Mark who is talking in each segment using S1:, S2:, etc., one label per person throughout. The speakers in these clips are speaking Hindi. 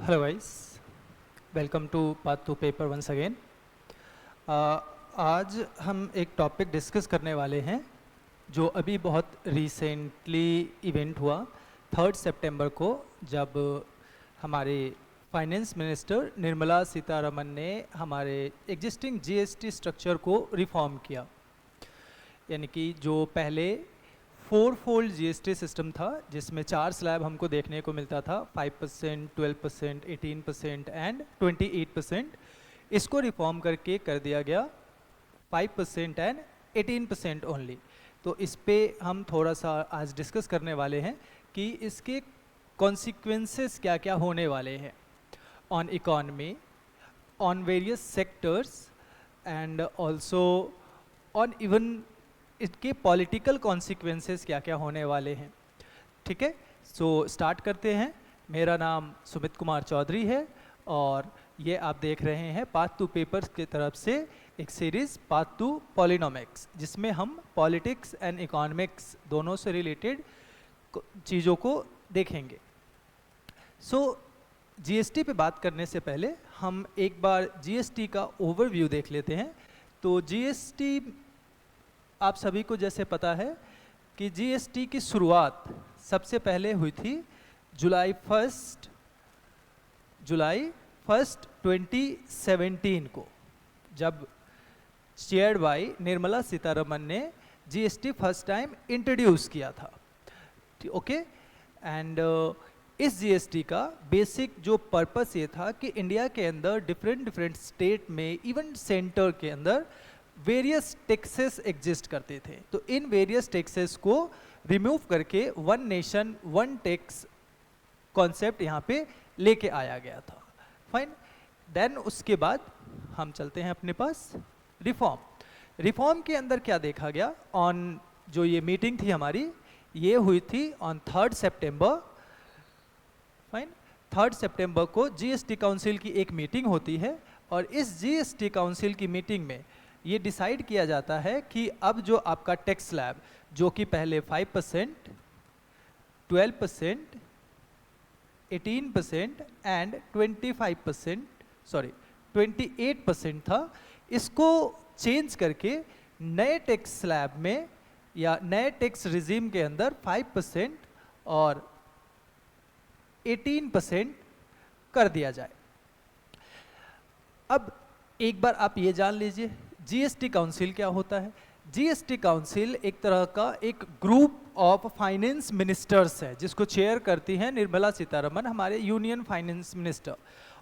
S1: Hello guys, welcome to path to paper once again. आज हम एक टॉपिक डिस्कस करने वाले हैं जो अभी बहुत रिसेंटली इवेंट हुआ 3 सितंबर को, जब हमारे फाइनेंस मिनिस्टर निर्मला सीतारमन ने हमारे एग्जिस्टिंग जीएसटी स्ट्रक्चर को रिफॉर्म किया। यानी कि जो पहले 4-फोल्ड जीएसटी सिस्टम था जिसमें 4 स्लैब हमको देखने को मिलता था, 5%, 12%, 18% एंड 28%, इसको रिफॉर्म करके कर दिया गया 5% एंड 18% ओनली। तो इस पे हम थोड़ा सा आज डिस्कस करने वाले हैं कि इसके कॉन्सिक्वेंसेस क्या क्या होने वाले हैं on economy, on various sectors and also on even इसके पॉलिटिकल कॉन्सिक्वेंसेस क्या क्या होने वाले हैं। ठीक है, सो स्टार्ट करते हैं। मेरा नाम सुमित कुमार चौधरी है और ये आप देख रहे हैं पाथ टू पेपर्स की तरफ से एक सीरीज़ पाथ टू पॉलिनोमिक्स, जिसमें हम पॉलिटिक्स एंड इकोनॉमिक्स दोनों से रिलेटेड चीज़ों को देखेंगे। सो जीएसटी पे बात करने से पहले हम एक बार जीएसटी का ओवरव्यू देख लेते हैं। तो जीएसटी आप सभी को जैसे पता है कि जीएसटी की शुरुआत सबसे पहले हुई थी जुलाई 1 2017 को, जब चेयर्ड बाय निर्मला सीतारमन ने जीएसटी फर्स्ट टाइम इंट्रोड्यूस किया था। ओके, एंड इस जीएसटी का बेसिक जो पर्पस ये था कि इंडिया के अंदर डिफरेंट स्टेट में, इवन सेंटर के अंदर वेरियस टैक्सेस एग्जिस्ट करते थे। तो इन वेरियस टैक्सेस को रिमूव करके one nation one tax concept यहाँ पे लेके आया गया था। फाइन, देन उसके बाद हम चलते हैं अपने पास रिफॉर्म के अंदर क्या देखा गया। ऑन जो ये मीटिंग थी हमारी, ये हुई थी ऑन 3 सितंबर। फाइन, 3 सितंबर को जीएसटी काउंसिल की एक मीटिंग होती है और इस जीएसटी काउंसिल की मीटिंग में ये डिसाइड किया जाता है कि अब जो आपका टैक्स स्लैब, जो कि पहले 5%, 12%, 18% एंड 28% था, इसको चेंज करके नए टैक्स स्लैब में या नए टैक्स रिजीम के अंदर 5% और 18% कर दिया जाए। अब एक बार आप ये जान लीजिए जीएसटी काउंसिल क्या होता है। जीएसटी काउंसिल एक तरह का एक ग्रुप ऑफ फाइनेंस मिनिस्टर्स है, जिसको चेयर करती हैं निर्मला सीतारमन, हमारे यूनियन फाइनेंस मिनिस्टर।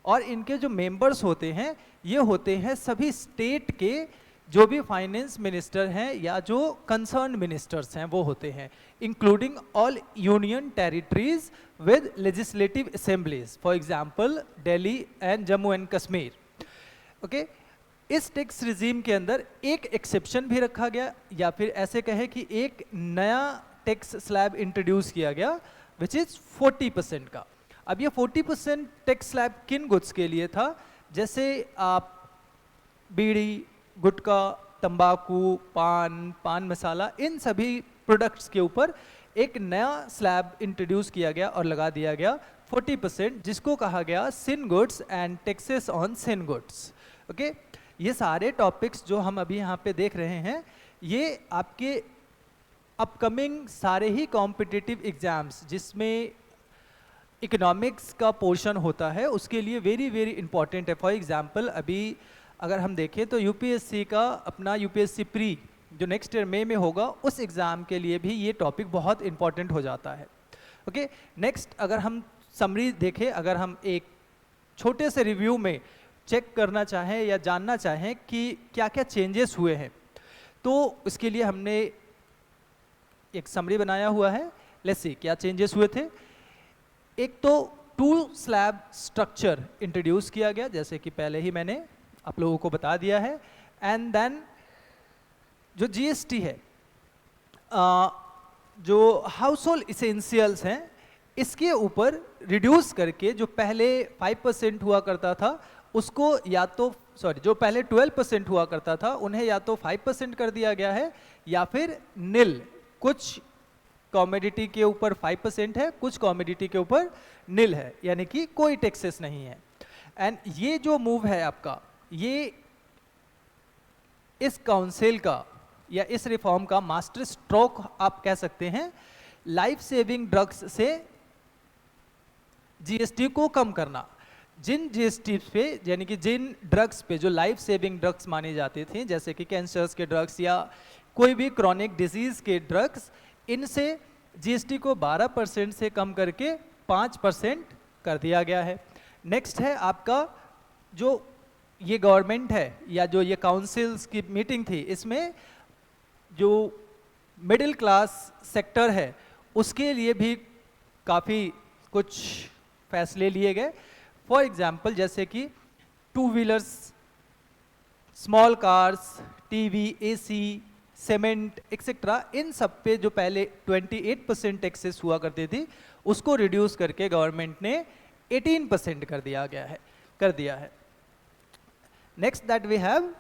S1: और इनके जो मेंबर्स होते हैं ये होते हैं सभी स्टेट के जो भी फाइनेंस मिनिस्टर हैं या जो कंसर्न मिनिस्टर्स हैं वो होते हैं, including all union territories with legislative assemblies, for example Delhi and Jammu and Kashmir. Okay, इस टैक्स रिजीम के अंदर एक एक्सेप्शन भी रखा गया, या फिर ऐसे कहे कि एक नया टैक्स स्लैब इंट्रोड्यूस किया गया विच इज 40% का। अब ये 40% टैक्स स्लैब किन गुड्स के लिए था? जैसे आप बीड़ी, गुटखा, तंबाकू, पान मसाला, इन सभी प्रोडक्ट्स के ऊपर एक नया स्लैब इंट्रोड्यूस किया गया और लगा दिया गया 40%, जिसको कहा गया sin goods and taxes on sin goods. Okay, ये सारे टॉपिक्स जो हम अभी यहाँ पे देख रहे हैं, ये आपके अपकमिंग सारे ही कॉम्पिटिटिव एग्जाम्स जिसमें इकोनॉमिक्स का पोर्शन होता है उसके लिए वेरी इंपॉर्टेंट है। फॉर एग्जांपल अभी अगर हम देखें तो यूपीएससी का अपना यूपीएससी प्री जो नेक्स्ट ईयर मई में होगा, उस एग्ज़ाम के लिए भी ये टॉपिक बहुत इंपॉर्टेंट हो जाता है। ओके, नेक्स्ट अगर हम समरी देखें, अगर हम एक छोटे से रिव्यू में चेक करना चाहें या जानना चाहें कि क्या क्या चेंजेस हुए हैं, तो उसके लिए हमने एक समरी बनाया हुआ है। लेट्स सी क्या चेंजेस हुए थे। एक तो 2 स्लैब स्ट्रक्चर इंट्रोड्यूस किया गया, जैसे कि पहले ही मैंने आप लोगों को बता दिया है। एंड देन जो जीएसटी है, जो हाउस होल्ड इसेंशियल्स हैं, इसके ऊपर रिड्यूस करके जो पहले 5% हुआ करता था उसको या तो जो पहले 12% हुआ करता था उन्हें या तो 5% कर दिया गया है या फिर निल, कुछ कॉमोडिटी के ऊपर 5% है, कुछ कॉमोडिटी के ऊपर नील है, यानी कि कोई टैक्सेस नहीं है। एंड ये जो मूव है आपका, ये इस काउंसिल का या इस रिफॉर्म का मास्टर स्ट्रोक आप कह सकते हैं। लाइफ सेविंग ड्रग्स से जीएसटी को कम करना। जिन जीएसटी पे, यानी कि जिन ड्रग्स पे जो लाइफ सेविंग ड्रग्स माने जाते थे, जैसे कि कैंसर्स के ड्रग्स या कोई भी क्रॉनिक डिजीज के ड्रग्स, इनसे जीएसटी को 12% से कम करके 5% कर दिया गया है। नेक्स्ट है आपका जो ये गवर्नमेंट है या जो ये काउंसिल्स की मीटिंग थी, इसमें जो मिडिल क्लास सेक्टर है उसके लिए भी काफ़ी कुछ फैसले लिए गए। फॉर एग्जाम्पल जैसे कि 2 wheelers, small cars, TV, AC, cement etcetera, इन सब पे जो पहले 28% टैक्सेस हुआ करते थे उसको रिड्यूस करके गवर्नमेंट ने 18% कर दिया है। Next that we have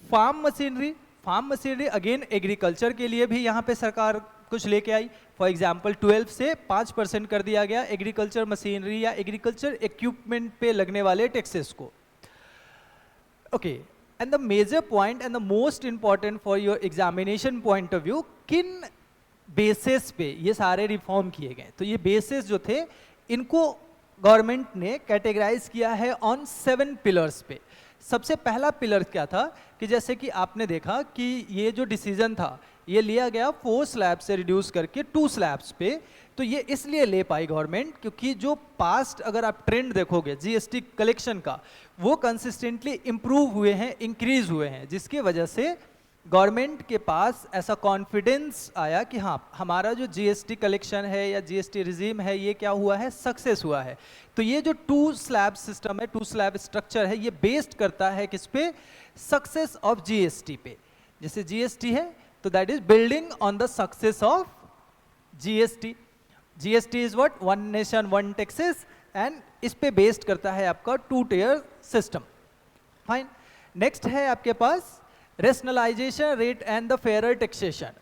S1: farm machinery. Farm machinery again agriculture के लिए भी यहाँ पे सरकार कुछ लेके आई। फॉर एग्जाम्पल 12 से 5% कर दिया गया एग्रीकल्चर मशीनरी या एग्रीकल्चर इक्विपमेंट पे लगने वाले टैक्सेस को। Okay, and the major point and the most important for your examination point of व्यू, किन बेसिस पे ये सारे रिफॉर्म किए गए। तो ये बेसिस जो थे इनको गवर्नमेंट ने कैटेगराइज किया है ऑन 7 पिलर्स पे। सबसे पहला पिलर क्या था कि जैसे कि आपने देखा कि ये जो डिसीजन था ये लिया गया 4 स्लैब से रिड्यूस करके 2 स्लैब्स पे। तो ये इसलिए ले पाई गवर्नमेंट क्योंकि जो पास्ट अगर आप ट्रेंड देखोगे जीएसटी कलेक्शन का, वो कंसिस्टेंटली इंप्रूव हुए हैं, इंक्रीज हुए हैं, जिसकी वजह से गवर्नमेंट के पास ऐसा कॉन्फिडेंस आया कि हाँ हमारा जो जीएसटी कलेक्शन है या जीएसटी रिजीम है ये क्या हुआ है, सक्सेस हुआ है। तो ये जो 2 स्लैब सिस्टम है, 2 स्लैब स्ट्रक्चर है, ये बेस्ड करता है किस पे, सक्सेस ऑफ जीएसटी पे। जैसे जीएसटी है तो that is building on the success of GST. GST is what, one nation one taxes, and इस पे बेस्ड करता है आपका 2 टियर सिस्टम। फाइन। नेक्स्ट है आपके पास rationalization rate and the fair taxation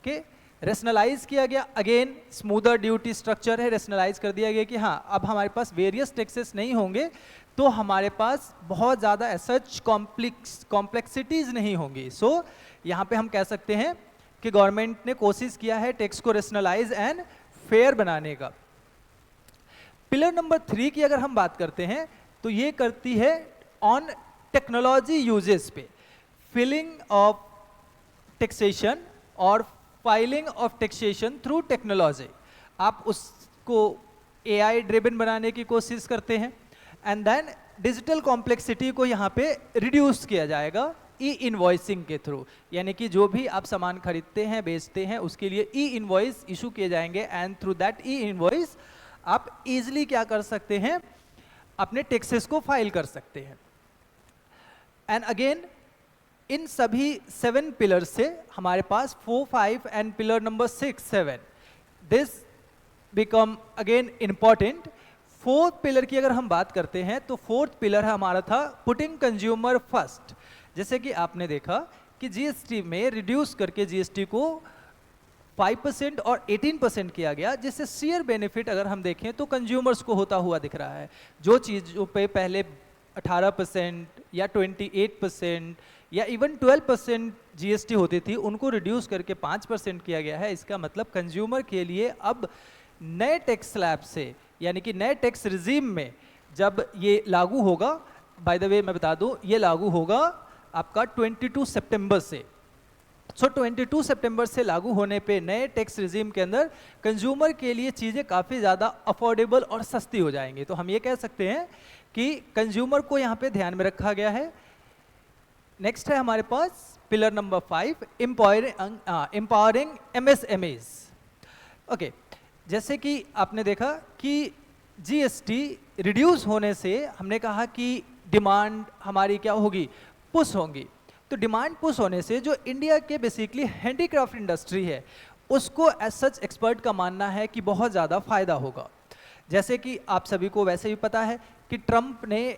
S1: के रेशनलाइज किया गया। अगेन स्मूदर ड्यूटी स्ट्रक्चर है, रेशनलाइज कर दिया गया कि हाँ अब हमारे पास वेरियस टैक्सेस नहीं होंगे तो हमारे पास बहुत ज़्यादा सच कॉम्प्लेक्सिटीज नहीं होंगी। सो यहाँ पे हम कह सकते हैं कि गवर्नमेंट ने कोशिश किया है टैक्स को रेशनलाइज एंड फेयर बनाने का। पिलर नंबर 3 की अगर हम बात करते हैं तो ये करती है ऑन टेक्नोलॉजी यूजेस पे, फिलिंग ऑफ टैक्सेशन और filing of taxation through technology. आप उसको एआई ड्रिवन बनाने की कोशिश करते हैं एंड देन डिजिटल कॉम्प्लेक्सिटी को यहाँ पे रिड्यूस किया जाएगा ई इनवॉइसिंग के थ्रू, यानी कि जो भी आप सामान खरीदते हैं बेचते हैं उसके लिए ई इनवॉइस इशू किए जाएंगे and through that E invoice आप इजीली क्या कर सकते हैं, अपने टैक्सेस को फाइल कर सकते हैं। एंड अगेन इन सभी 7 पिलर से हमारे पास 4, 5 and pillar number 6, 7 this become again important. 4th pillar की अगर हम बात करते हैं तो 4th पिलर हमारा था पुटिंग कंज्यूमर फर्स्ट। जैसे कि आपने देखा कि जीएसटी में रिड्यूस करके जीएसटी को 5% और 18% किया गया, जिससे शेयर बेनिफिट अगर हम देखें तो कंज्यूमर्स को होता हुआ दिख रहा है। जो चीज़ों पे पहले 18% या 28% या इवन 12% जीएसटी होती थी उनको रिड्यूस करके 5% किया गया है। इसका मतलब कंज्यूमर के लिए अब नए टैक्स स्लैब से, यानी कि नए टैक्स रिजीम में जब ये लागू होगा, बाय द वे मैं बता दूं ये लागू होगा आपका 22 सितंबर से। सो 22 सितंबर से लागू होने पे नए टैक्स रिजीम के अंदर कंज्यूमर के लिए चीज़ें काफ़ी ज़्यादा अफोर्डेबल और सस्ती हो जाएंगी। तो हम ये कह सकते हैं कि कंज्यूमर को यहाँ पे ध्यान में रखा गया है। नेक्स्ट है हमारे पास pillar number 5, empowering MSMEs. Okay, जैसे कि आपने देखा कि जीएसटी रिड्यूस होने से हमने कहा कि डिमांड हमारी क्या होगी, पुश होगी। तो डिमांड पुश होने से जो इंडिया के बेसिकली हैंडीक्राफ्ट इंडस्ट्री है उसको एज सच एक्सपर्ट का मानना है कि बहुत ज़्यादा फायदा होगा। जैसे कि आप सभी को वैसे भी पता है कि ट्रंप ने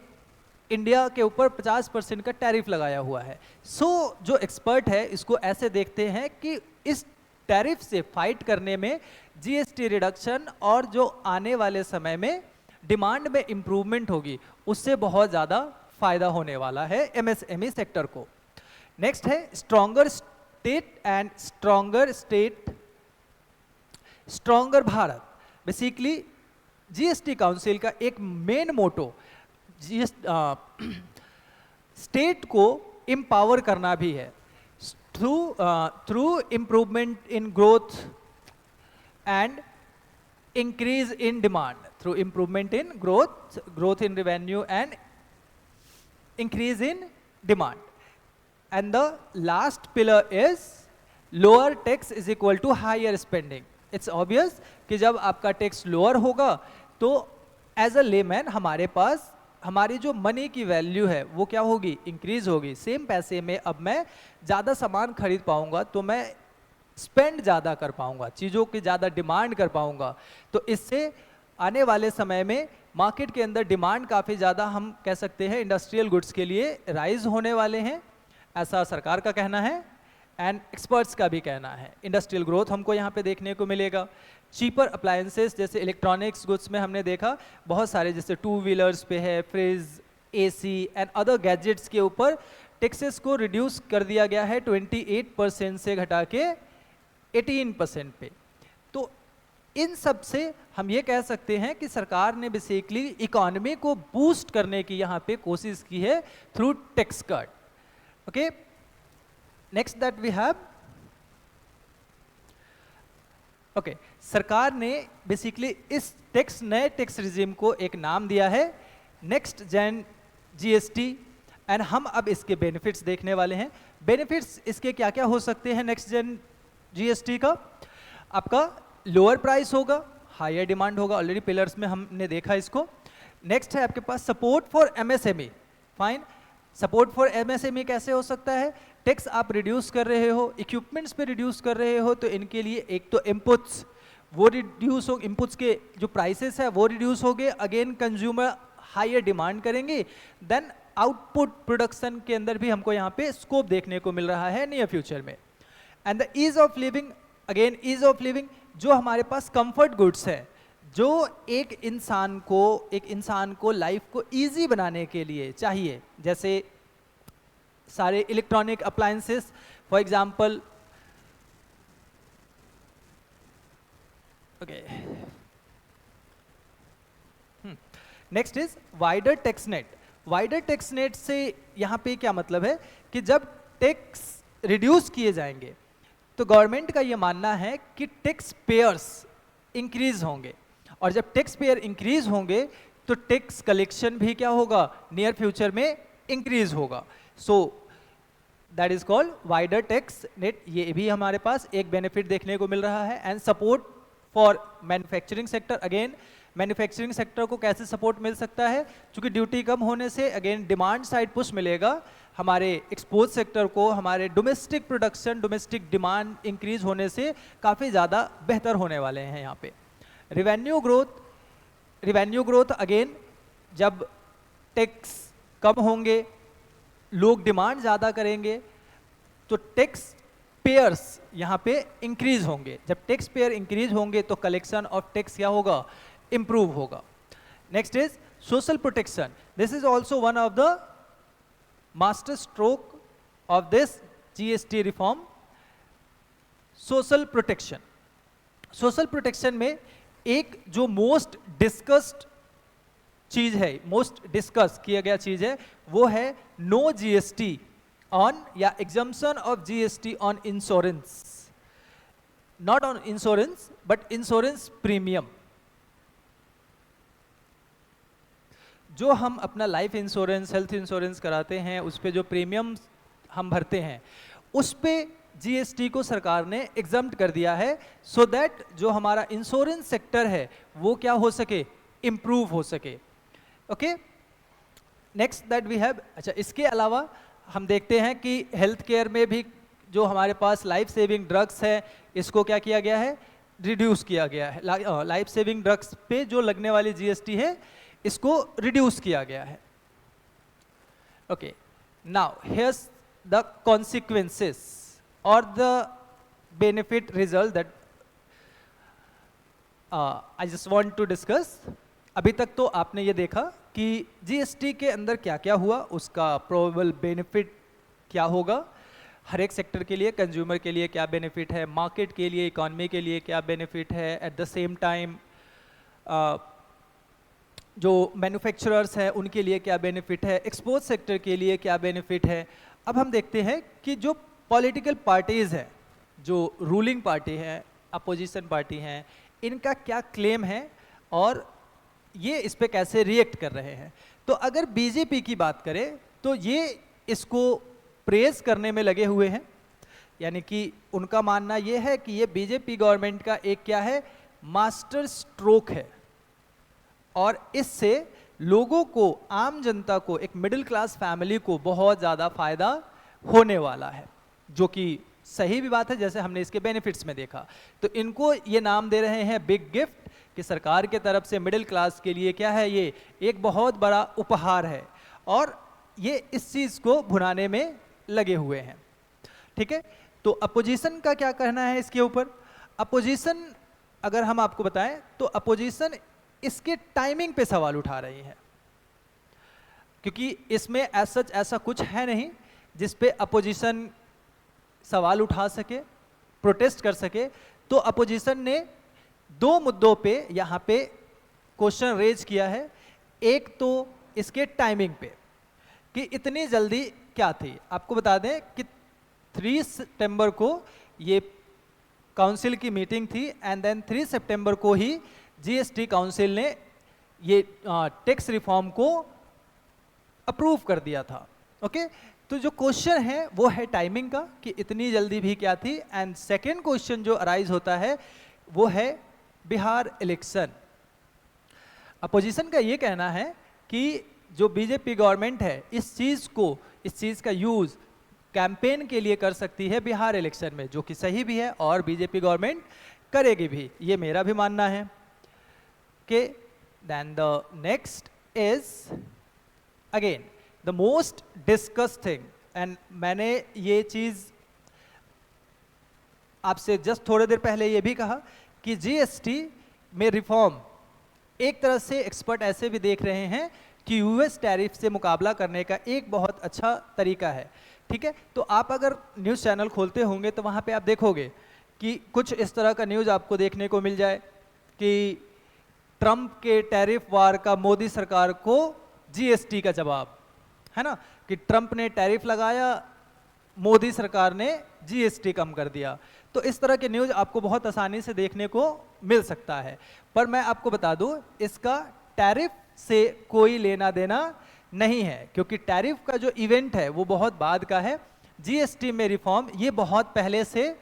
S1: इंडिया के ऊपर 50% का टैरिफ लगाया हुआ है। सो जो एक्सपर्ट है इसको ऐसे देखते हैं कि इस टैरिफ से फाइट करने में जीएसटी रिडक्शन और जो आने वाले समय में डिमांड में इंप्रूवमेंट होगी उससे बहुत ज़्यादा फायदा होने वाला है एमएसएमई सेक्टर को। नेक्स्ट है stronger state and stronger Bharat. Basically GST council का एक मेन मोटो स्टेट को एम्पावर करना भी है through improvement in growth and increase in demand, through improvement in growth in revenue and increase in demand. And the last pillar is lower tax is equal to higher spending. It's obvious कि जब आपका टैक्स लोअर होगा तो एज अ लेमैन हमारे पास हमारी जो मनी की वैल्यू है वो क्या होगी, इंक्रीज होगी। सेम पैसे में अब मैं ज़्यादा सामान खरीद पाऊंगा तो मैं स्पेंड ज़्यादा कर पाऊंगा, चीज़ों की ज़्यादा डिमांड कर पाऊंगा। तो इससे आने वाले समय में मार्केट के अंदर डिमांड काफ़ी ज़्यादा, हम कह सकते हैं इंडस्ट्रियल गुड्स के लिए राइज होने वाले हैं, ऐसा सरकार का कहना है एंड एक्सपर्ट्स का भी कहना है। इंडस्ट्रियल ग्रोथ हमको यहाँ पे देखने को मिलेगा। चीपर अप्लायंसेस जैसे इलेक्ट्रॉनिक्स गुड्स में हमने देखा बहुत सारे, जैसे टू व्हीलर्स पे है, fridge, AC and other gadgets के ऊपर टैक्सेस को रिड्यूस कर दिया गया है 28% से घटा के 18% पे। तो इन सब से हम ये कह सकते हैं कि सरकार ने बेसिकली इकोनॉमी को बूस्ट करने की यहाँ पे कोशिश की है through tax cut. Okay, next that we have, okay, सरकार ने बेसिकली इस नए टैक्स रिजीम को एक नाम दिया है नेक्स्ट जेन जीएसटी एंड हम अब इसके बेनिफिट्स देखने वाले हैं। बेनिफिट्स इसके क्या क्या हो सकते हैं नेक्स्ट जेन जीएसटी का? आपका लोअर प्राइस होगा, हायर डिमांड होगा, ऑलरेडी पिलर्स में हमने देखा इसको। नेक्स्ट है आपके पास support for MSME. Fine, support for MSME कैसे हो सकता है? टैक्स आप रिड्यूस कर रहे हो, इक्विपमेंट्स पे रिड्यूस कर रहे हो, तो इनके लिए एक तो इनपुट्स वो रिड्यूस हो, इनपुट्स के जो प्राइसेस है वो रिड्यूस हो गए, अगेन कंज्यूमर हायर डिमांड करेंगे, देन आउटपुट प्रोडक्शन के अंदर भी हमको यहाँ पे स्कोप देखने को मिल रहा है नियर फ्यूचर में। And the ease of living, again ease of living, जो हमारे पास कंफर्ट गुड्स है, जो एक इंसान को लाइफ को ईजी बनाने के लिए चाहिए, जैसे सारे electronic appliances for example, okay. Next is wider tax net. Wider tax net से यहाँ पे क्या मतलब है कि जब टैक्स रिड्यूस किए जाएंगे तो गवर्नमेंट का ये मानना है कि टैक्स पेयर्स इंक्रीज होंगे, और जब टैक्स पेयर इंक्रीज होंगे तो टैक्स कलेक्शन भी क्या होगा, नियर फ्यूचर में इंक्रीज होगा। So that is called wider tax net. ये भी हमारे पास एक बेनिफिट देखने को मिल रहा है। And support for manufacturing sector, again manufacturing sector को कैसे सपोर्ट मिल सकता है? क्योंकि ड्यूटी कम होने से अगेन डिमांड साइड पुश मिलेगा हमारे एक्सपोर्ट सेक्टर को, हमारे domestic production, domestic demand increase होने से काफ़ी ज़्यादा बेहतर होने वाले हैं यहाँ पे। रिवेन्यू ग्रोथ अगेन, जब टैक्स कम होंगे, लोग डिमांड ज़्यादा करेंगे, तो टैक्स पेयर्स यहाँ पे इंक्रीज होंगे। जब टैक्स पेयर इंक्रीज होंगे तो कलेक्शन ऑफ टैक्स क्या होगा, इंप्रूव होगा। Next is social protection. This is also one of the master stroke of this GST reform, social protection. Social protection में एक जो मोस्ट डिस्कस्ड चीज है, मोस्ट डिस्कस किया गया चीज है, वो है नो जीएसटी ऑन या exemption of GST on insurance, not on insurance but insurance premium. जो हम अपना लाइफ इंश्योरेंस, हेल्थ इंश्योरेंस कराते हैं, उस पे जो प्रीमियम हम भरते हैं, उस पे जीएसटी को सरकार ने एग्जम्प्ट कर दिया है, सो दैट जो हमारा इंश्योरेंस सेक्टर है वो क्या हो सके, इम्प्रूव हो सके। Okay, next that we have, अच्छा इसके अलावा हम देखते हैं कि हेल्थ केयर में भी जो हमारे पास लाइफ सेविंग ड्रग्स है, इसको क्या किया गया है, रिड्यूस किया गया है। लाइफ सेविंग ड्रग्स पे जो लगने वाली जीएसटी है इसको रिड्यूस किया गया है। Okay, now here's the consequences और benefit result that I just want to discuss. अभी तक तो आपने ये देखा कि जीएसटी के अंदर क्या क्या हुआ, उसका प्रोबेबल बेनिफिट क्या होगा, हर एक सेक्टर के लिए, कंज्यूमर के लिए क्या बेनिफिट है, मार्केट के लिए, इकोनॉमी के लिए क्या बेनिफिट है, एट द सेम टाइम जो मैन्युफैक्चरर्स हैं उनके लिए क्या बेनिफिट है, एक्सपोर्ट सेक्टर के लिए क्या बेनिफिट है। अब हम देखते हैं कि जो पॉलिटिकल पार्टीज़ हैं, जो रूलिंग पार्टी हैं, अपोजिशन पार्टी हैं, इनका क्या क्लेम है और ये इस पे कैसे रिएक्ट कर रहे हैं। तो अगर बीजेपी की बात करें तो ये इसको प्रेज करने में लगे हुए हैं, यानी कि उनका मानना ये है कि ये बीजेपी गवर्नमेंट का एक क्या है, मास्टर स्ट्रोक है और इससे लोगों को, आम जनता को, एक मिडिल क्लास फैमिली को बहुत ज़्यादा फायदा होने वाला है, जो कि सही भी बात है, जैसे हमने इसके बेनिफिट्स में देखा। तो इनको ये नाम दे रहे हैं बिग गिफ्ट, कि सरकार के तरफ से मिडिल क्लास के लिए क्या है, ये एक बहुत बड़ा उपहार है और ये इस चीज़ को भुनाने में लगे हुए हैं। ठीक है, तो अपोजिशन का क्या कहना है इसके ऊपर। अपोजिशन अगर हम आपको बताएं तो अपोजिशन इसके टाइमिंग पे सवाल उठा रही है, क्योंकि इसमें एज सच ऐसा कुछ है नहीं जिस पे अपोजिशन सवाल उठा सके, प्रोटेस्ट कर सके। तो अपोजिशन ने दो मुद्दों पे यहाँ पे क्वेश्चन रेज किया है। एक तो इसके टाइमिंग पे कि इतनी जल्दी क्या थी। आपको बता दें कि 3 सितंबर को ये काउंसिल की मीटिंग थी एंड देन 3 सितंबर को ही जीएसटी काउंसिल ने ये टैक्स रिफॉर्म को अप्रूव कर दिया था। ओके, तो जो क्वेश्चन है वो है टाइमिंग का कि इतनी जल्दी भी क्या थी। एंड सेकेंड क्वेश्चन जो अराइज होता है वो है बिहार इलेक्शन। अपोजिशन का ये कहना है कि जो बीजेपी गवर्नमेंट है इस चीज़ का यूज़ कैंपेन के लिए कर सकती है बिहार इलेक्शन में, जो कि सही भी है और बीजेपी गवर्नमेंट करेगी भी, ये मेरा भी मानना है। कि then the next is again the most discussed thing, and मैंने ये चीज़ आपसे जस्ट थोड़ी देर पहले ये भी कहा कि जीएसटी में रिफॉर्म एक तरह से एक्सपर्ट ऐसे भी देख रहे हैं कि यूएस टैरिफ से मुकाबला करने का एक बहुत अच्छा तरीका है। ठीक है, तो आप अगर न्यूज़ चैनल खोलते होंगे तो वहाँ पे आप देखोगे कि कुछ इस तरह का न्यूज़ आपको देखने को मिल जाए कि ट्रंप के टैरिफ वार का मोदी सरकार को जीएसटी का जवाब, है ना, कि ट्रंप ने टैरिफ लगाया, मोदी सरकार ने जीएसटी कम कर दिया। तो इस तरह के न्यूज़ आपको बहुत आसानी से देखने को मिल सकता है। पर मैं आपको बता दूं, इसका टैरिफ से कोई लेना देना नहीं है, क्योंकि टैरिफ का जो इवेंट है वो बहुत बाद का है। जीएसटी में रिफॉर्म ये बहुत पहले से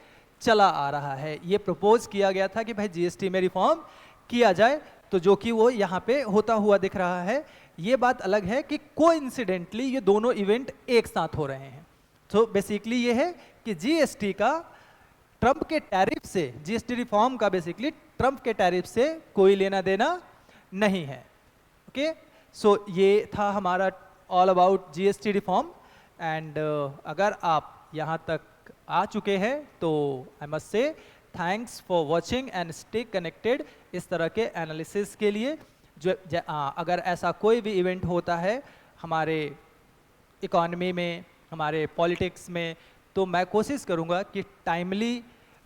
S1: चला आ रहा है। ये प्रपोज किया गया था कि भाई जीएसटी में रिफॉर्म किया जाए, तो जो कि वो यहाँ पे होता हुआ दिख रहा है। ये बात अलग है कि कोइंसिडेंटली ये दोनों इवेंट एक साथ हो रहे हैं। तो बेसिकली ये है कि जीएसटी का ट्रंप के टैरिफ से, जीएसटी रिफॉर्म का बेसिकली ट्रंप के टैरिफ से कोई लेना देना नहीं है। ओके, सो ये था हमारा all about GST reform. And अगर आप यहाँ तक आ चुके हैं तो I must say thanks for watching and stay connected इस तरह के एनालिसिस के लिए। अगर ऐसा कोई भी इवेंट होता है हमारे इकोनॉमी में, हमारे पॉलिटिक्स में, तो मैं कोशिश करूँगा कि टाइमली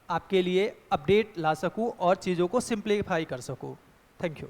S1: आपके लिए अपडेट ला सकूँ और चीज़ों को सिंप्लीफाई कर सकूँ। Thank you.